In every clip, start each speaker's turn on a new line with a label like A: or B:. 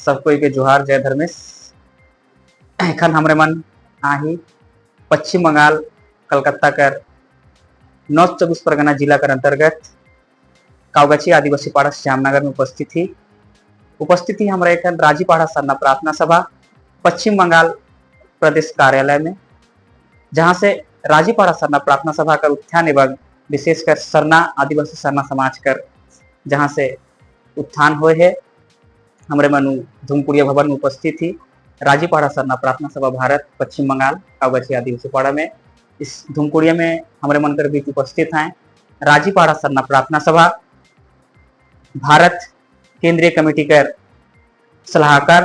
A: सबको के जोहार जय धर्मेश। एखन हमरे मन आही पश्चिम बंगाल कलकत्ता कर नॉर्थ 24 परगना जिला कर अंतर्गत कावगाछी आदिवासी पाड़ा जामनगर में उपस्थित थी हमारे एक राजीपाड़ा सरना प्रार्थना सभा पश्चिम बंगाल प्रदेश कार्यालय में, जहां से राजीपाड़ा सरना प्रार्थना सभा का उत्थान एवं विशेषकर सरना आदिवासी सरना समाज कर जहां से उत्थान हुए है। हमारे मनु धूमकुड़िया भवन में उपस्थित थी राजीपाड़ा सरना प्रार्थना सभा भारत पश्चिम बंगाल कावगाछी आदिवासी पाड़ा में। इस धूमकुड़िया में हमारे मन कर बीच उपस्थित हैं राजीपाड़ा सरना प्रार्थना सभा भारत केंद्रीय कमेटी कर सलाहकार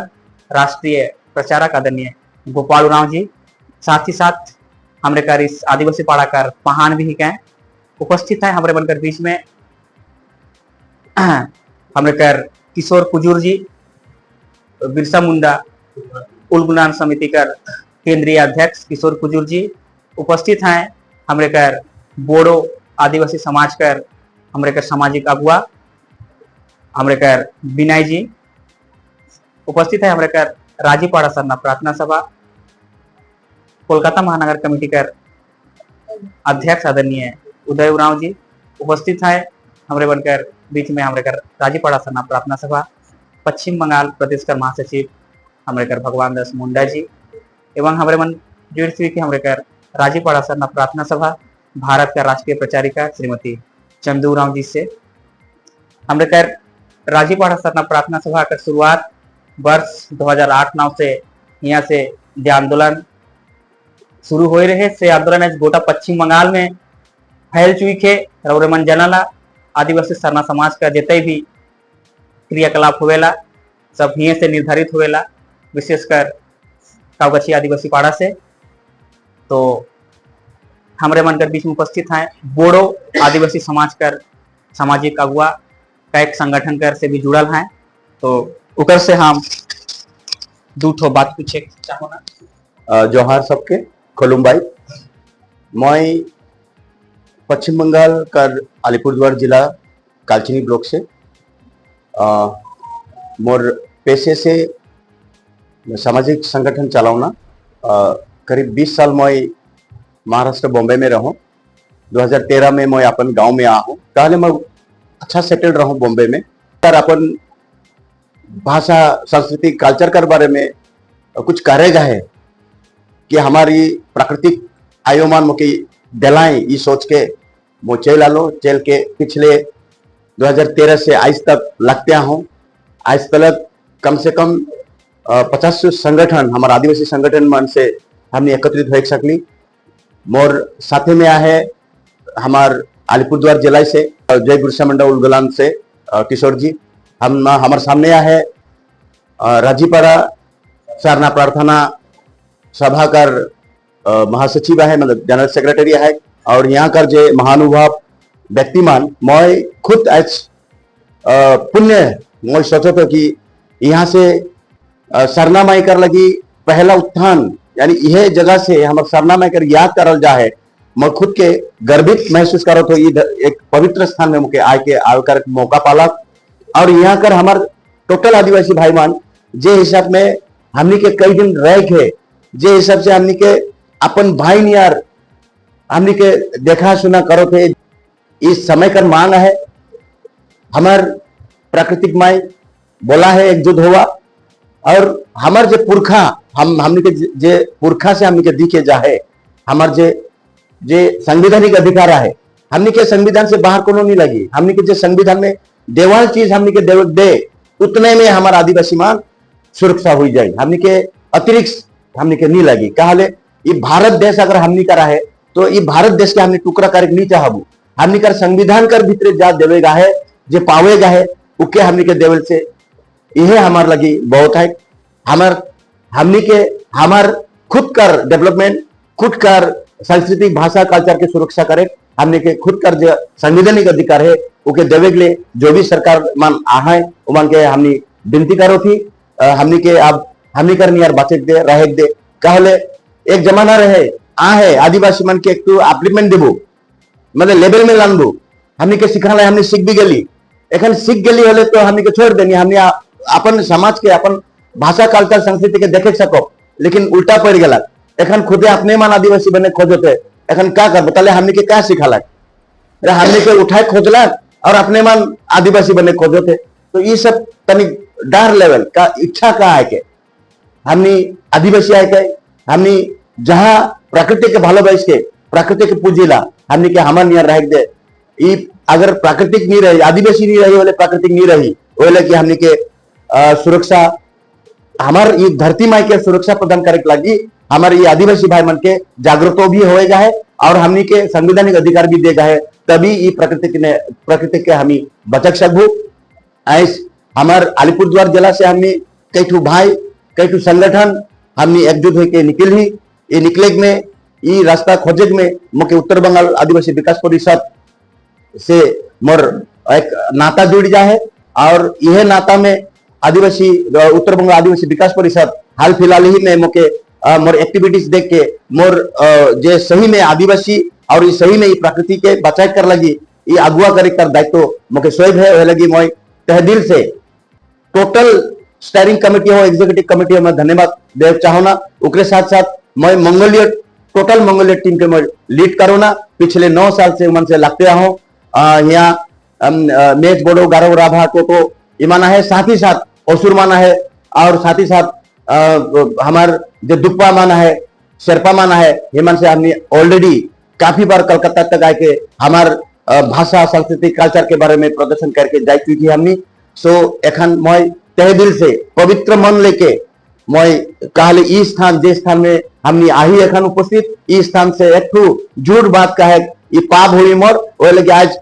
A: राष्ट्रीय प्रचारक आदरणीय गोपाल उरांव जी, साथ ही साथ हमारे कर इस आदिवासी पाड़ा कर पहान भी हैं उपस्थित है। हमारे बनकर बीच में हमारे कर किशोर कुजूर जी, बिरसा मुंडा उलगुलान समिति कर केंद्रीय अध्यक्ष किशोर कुजूर जी उपस्थित हैं। हमारे कर बोडो आदिवासी समाज कर हमारे कर सामाजिक अगुआ हमारे कर बिनाई जी उपस्थित है। हमारे कर राजीपाड़ा सरना प्रार्थना सभा कोलकाता महानगर कमेटी कर अध्यक्ष आदरणीय उदय उरांव जी उपस्थित है। हमारे बनकर बीच में हमारे कर राजीपाड़ा सरना प्रार्थना सभा पश्चिम बंगाल प्रदेश कर महासचिव हमारे कर भगवान दास मुंडा जी एवं हमारे मन जुड़ की हमारे कर राजीपाड़ा सरना प्रार्थना सभा भारत का राष्ट्रीय प्रचारिका श्रीमती चंदू उरांव जी से। हमारे कर राजीपाड़ा सरना प्रार्थना सभा का शुरुआत वर्ष 2008-9 से यहाँ से जे आंदोलन शुरू हो रहे से आंदोलन गोटा पश्चिम बंगाल में फैल चुकी है। और मन जनला आदिवासी सरना समाज का जितने भी क्रियाकलाप होवेला सब हिये से निर्धारित होवेला, विशेषकर कावगाछी आदिवासी पाड़ा से। तो हमारे मन कर बीच में उपस्थित हैं बोडो आदिवासी समाज कर सामाजिक अगुआ का एक संगठन कर से भी जुड़ल हैं। तो उकर से हम दो ठो बात पूछे चाहो ना।
B: जोहार सबके खुलुमबाई। मैं पश्चिम बंगाल कर अलीपुरद्वार जिला कालचिनी ब्लॉक से मोर पेशे से सामाजिक संगठन चलाऊना। करीब 20 साल मैं महाराष्ट्र बॉम्बे में रहूं। 2013 में मैं अपन गांव में आ हूं। पहले मैं अच्छा सेटल रहूं बॉम्बे में। तर अपन भाषा संस्कृति कल्चर के बारे में कुछ करेगा है कि हमारी प्राकृतिक आयोमान मुके दिलाएं ये सोच के वो चल आलो चल के पिछले 2013 से आज तक लगते हूँ। आज तक कम से कम 50 संगठन हमारे आदिवासी संगठन मन से हमने एकत्रित हो सकली। मोर साथे में है हमार अलीपुरद्वार जिला से जय बिरसा मुंडा उलगुलान से किशोर जी। हम हमारे सामने है राजीपाड़ा सरना प्रार्थना सभा कर महासचिव है, मतलब जनरल सेक्रेटरी है। और यहाँ कर जे महानुभाव व्यक्तिमान मैं खुद आज पुण्य मैं सोचो तो कि यहाँ से सरना माई कर लगी पहला उत्थान यानी यह जगह से हमारे सरना माई कर याद करल जा है। मैं खुद के गर्वित महसूस करो तो एक पवित्र स्थान में मुके आकर मौका पाला। और यहाँ कर हमार टोटल आदिवासी भाई मान जे हिसाब में हमनी के कई दिन रह के जे हिसाब से हमनी के अपन भाई नियार हमनी के देखा सुना करो थे। इस समय कर मांग है हमार प्राकृतिक माई बोला है एकजुट हुआ। और हमार जे पुरखा हमनी के जे पुरखा से हमनी के दिखे जा है हमार जे संवैधानिक अधिकार है हमनी के संविधान से बाहर कोनो नहीं लगी। हमनी के जे संविधान में देवाल चीज हमनी के दे उतने में हमारा आदिवासी मान सुरक्षा हुई जाए। हमनी के अतिरिक्त हमनी के नहीं लगी। कहले ये भारत देश अगर हमनी का रहे तो ये भारत देश के हमने टुकड़ा करके नहीं चाहबू। हमनी कर संविधान कर भीतर जा देवेगा है जे पावेगा है उके हमनी के देवल से यह हमार लगी बहुत है। हमनी के हमार खुद कर डेवलपमेंट खुद कर सांस्कृतिक भाषा कल्चर की सुरक्षा करे हमने के खुद कर जो संवैधानिक अधिकार है उके देवे के लिए जो भी सरकार मान आहे उमान के हमनी विनती करो थी। हमनी के अब हमनी कर नियर बचे दे रहे दे। कहले एक जमाना रहे आहे आदिवासी मन के एक तो एप्लीमेंट देबो मतलब लेवल में लानबो हमनी के सिखाला हमनी सीख भी गेली। एखन सीख गेली होले तो हमनी के छोड़ देनी हमनी अपन समाज के अपन भाषा कल्चर संस्कृति के देखे सको, लेकिन उल्टा पड़ गया। एखन खुदे अपने मान आदिवासी बने खोजते, एखन क्या कर बताले हमने के क्या सिखाला, हमने के उठाए खोजला और अपने मान आदिवासी बने खोजते। तो ये सब तनी डर लेवल का इच्छा का है के हमने आदिवासी है के हमने जहां प्रकृति के भालोबास के प्रकृति के पूजिला हमने के हमार नियर रह दे। अगर प्राकृतिक नहीं रही, आदिवासी नहीं रही, बोले प्राकृतिक नहीं रही, बोले कि हमने के सुरक्षा हमार ये धरती माई के सुरक्षा प्रदान करे के लगी हमारे ये आदिवासी भाई मन के जागरूक भी होएगा है और हमने के संवैधानिक अधिकार भी देगा है, तभी ये प्रकृति के हमें बचक सकू। ऐस हमार अलीपुरद्वार जिला से हमने कई ठू भाई कई ठू संगठन हमने एकजुट होकर निकल ही ये निकले में ये रास्ता खोजे में मुख्य उत्तर बंगाल आदिवासी विकास परिषद से मोर एक नाता जुड़ जा है और यह नाता में आदिवासी उत्तर बंगाल आदिवासी विकास परिषद हाल फिलहाल ही में मुख्य मोर एक्टिविटीज देख के मोर जे सही में आदिवासी और ये सही में ये प्रकृति के बचाव कर लगी ये अगुआ करे कर दायित्व मुख्य स्वयं है लगी। मैं तह दिल से टोटल स्टेयरिंग कमेटी हो एग्जीक्यूटिव कमेटी हो मैं धन्यवाद दे चाहूँ ना। उसके साथ साथ मैं मंगोलिया टोटल मंगोलिया टीम के मैं लीड करूँ ना। पिछले 9 साल से मन से लगते हूँ यहाँ मेज बोडो गारो राभा टोटो इमाना है, साथ ही साथ असुर माना है और साथ ही साथ हमार जो दुप्पा माना है शेरपा माना है, हेमन से हमने ऑलरेडी काफी बार कलकत्ता तक आके हमार भाषा संस्कृति कल्चर के बारे में प्रदर्शन करके जा चुकी हमने। सो एखन मैं तहे दिल से पवित्र मन लेके मैं कहले ई स्थान जे स्थान में हमने आही एखन उपस्थित ई स्थान से एक झूठ बात का है ये पाप हुई मोर वो लगे आज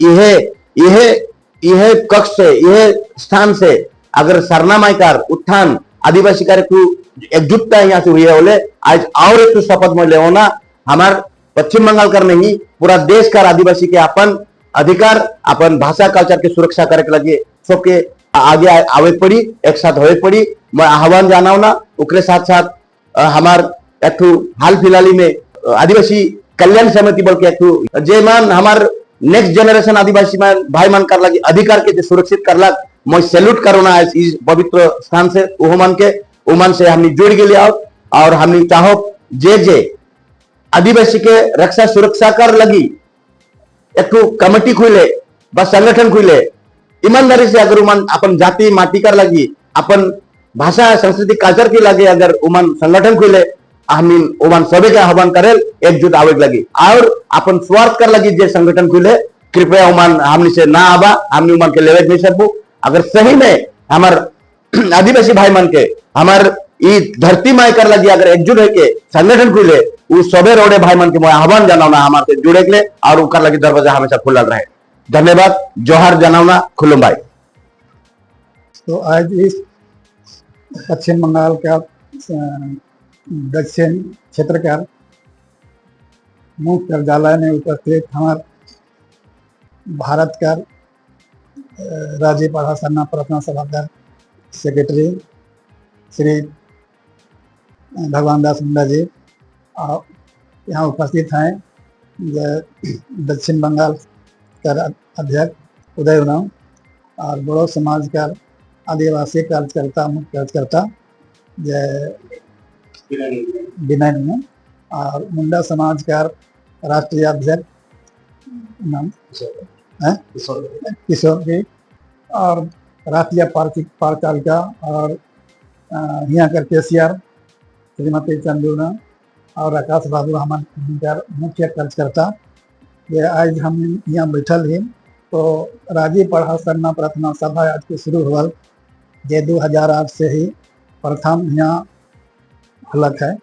B: यह कक्ष से यह स्थान से अगर सरना माइकार उत्थान आदिवासी का एकजुटता यहाँ से हुई है बोले आज और एक शपथ में ले ना हमार पश्चिम बंगाल कर नहीं पूरा देश का आदिवासी के अपन अधिकार अपन भाषा कल्चर की सुरक्षा करे के लगे सबके आगे आवे पड़ी एक साथ होए पड़ी। मैं आह्वान जाना ना उसके साथ साथ हमार एक हाल फिलहाल में आदिवासी कल्याण समिति बोल के एक जे मान हमार नेक्स्ट जनरेशन आदिवासी मान भाई मान कर लगी अधिकार के सुरक्षित कर लग मैं सैल्यूट करो ना इस पवित्र स्थान से उमान के उमान से हमने जुड़ गए और हमने चाहो जे आदिवासी के रक्षा सुरक्षा कर लगी एक कमेटी खुले बस संगठन खुले ईमानदारी से अगर उमान अपन जाति माटी कर लगी अपन भाषा संस्कृति कल्चर की लगे अगर उमान संगठन खुले हम उमान सभी के आह्वान करे एकजुट आवे लगी और अपन स्वार्थ कर लगी जे संगठन खुले कृपया उमान हमने से ना आवा हमने उमान के लेवे नहीं सकू। अगर सही में हमार आदिवासी भाई मन के हमार ई धरती माई कर लगी अगर एकजुट होके संगठन खुले उस सबे रोडे भाई मन के मैं आह्वान जनावना हमारे जुड़े के लिए और उनका लगी दरवाजा हमेशा खुला रहे। धन्यवाद जोहार जनावना खुलुम भाई।
C: तो आज इस पश्चिम बंगाल का दक्षिण क्षेत्र का मुख्य कार्यालय में उपस्थित हमारे भारत का राज्यपाल सरना प्रार्थना सभा का सेक्रेटरी श्री भगवान दास मुंडा जी यहाँ उपस्थित हैं। दक्षिण बंगाल का अध्यक्ष उदय उरांव और बोडो समाज का आदिवासी कार्यकर्ता मुख्य कार्यकर्ता जय विनय और मुंडा समाज का राष्ट्रीय अध्यक्ष नाम किशोर जी और राष्ट्रीय पार्षद और यहाँ का केसीआर श्रीमती चंदूना और आकाश बाबू हमारे मुख्य कार्यकर्ता ये आज हम यहाँ बैठल ही तो राज्यपाल सरना प्रार्थना सभा आज के शुरू हुआ जे 2008 से ही प्रथम यहाँ हलक है।